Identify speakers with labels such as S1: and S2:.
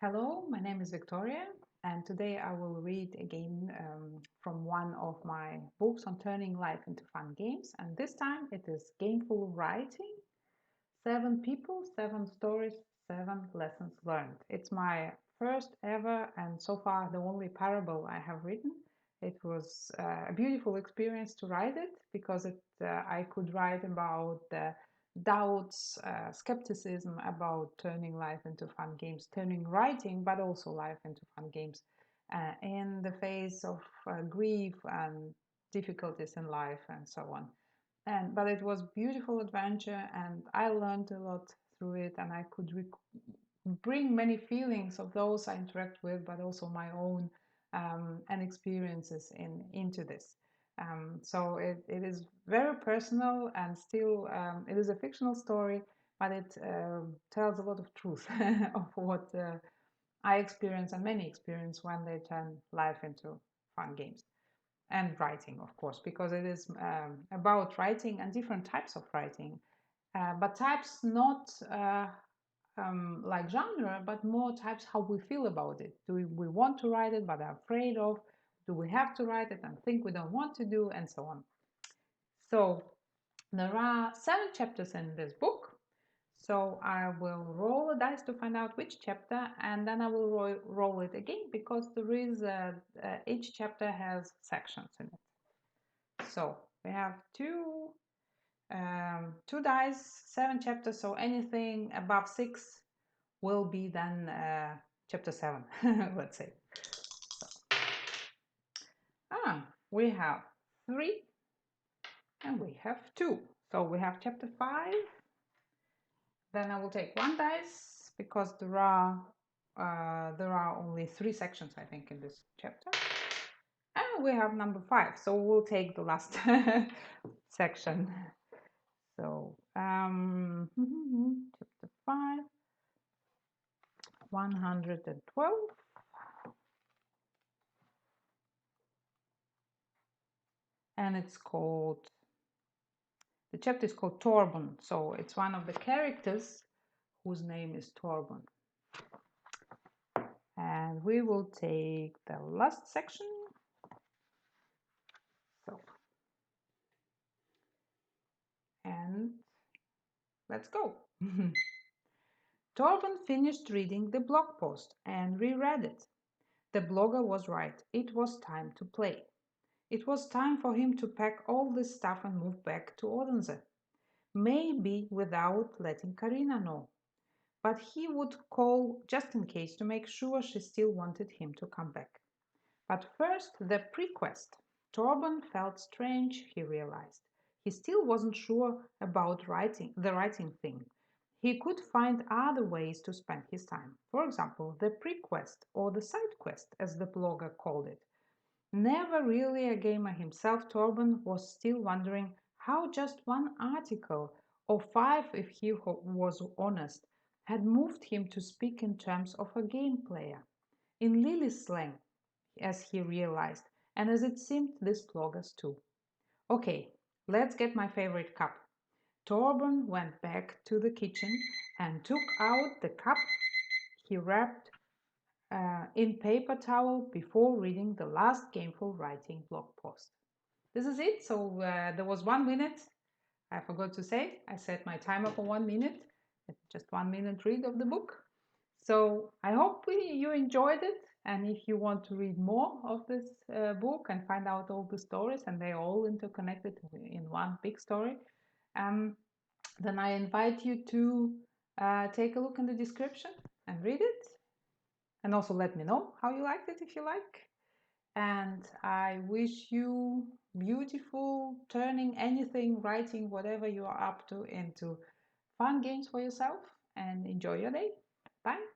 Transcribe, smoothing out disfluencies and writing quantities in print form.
S1: Hello, my name is Victoria, and today I will read again from one of my books on turning life into fun games. And this time it is Gameful Writing 7 People, 7 Stories, 7 Lessons Learned. It's my first ever and so far the only parable I have written. It was a beautiful experience to write it because I could write about the doubts, skepticism about turning life into fun games, turning writing, but also life into fun games in the face of grief and difficulties in life and so on. But it was beautiful adventure, and I learned a lot through it, and I could bring many feelings of those I interact with, but also my own and experiences into this. So it is very personal, and still it is a fictional story, but it tells a lot of truth of what I experience and many experience when they turn life into fun games. And writing, of course, because it is about writing and different types of writing, but types not like genre, but more types how we feel about it. Do we want to write it but are afraid of? Do we have to write it and think we don't want to do, and so on? So there are 7 chapters in this book. So I will roll a dice to find out which chapter, and then I will roll it again because there is each chapter has sections in it. So we have two dice, 7 chapters. So anything above 6 will be then chapter 7, let's say. We have 3 and we have 2. So we have chapter 5. Then I will take 1 dice because there are only 3 sections, I think, in this chapter. And we have number 5, so we'll take the last section. So chapter 5, 112. And it's called, the chapter is called Torben. So it's one of the characters whose name is Torben. And we will take the last section. So, and let's go. Torben finished reading the blog post and reread it. The blogger was right. It was time to play. It was time for him to pack all this stuff and move back to Odense. Maybe without letting Karina know. But he would call just in case to make sure she still wanted him to come back. But first, the pre-quest. Torben felt strange, he realized. He still wasn't sure about the writing thing. He could find other ways to spend his time. For example, the pre-quest or the side quest, as the blogger called it. Never really a gamer himself, Torben was still wondering how just one article, or 5 if he was honest, had moved him to speak in terms of a game player. In Lily's slang, as he realized, and as it seemed this bloggers too. Okay, let's get my favorite cup. Torben went back to the kitchen and took out the cup he wrapped in paper towel before reading the last Gameful Writing blog post. This is it. So there was 1 minute. I forgot to say, I set my timer for 1 minute. It's just 1 minute read of the book. So I hope you enjoyed it. And if you want to read more of this book and find out all the stories, and they're all interconnected in one big story, then I invite you to take a look in the description and read it. And also let me know how you liked it if you like. And I wish you beautiful turning anything, writing, whatever you are up to, into fun games for yourself, and enjoy your day. Bye.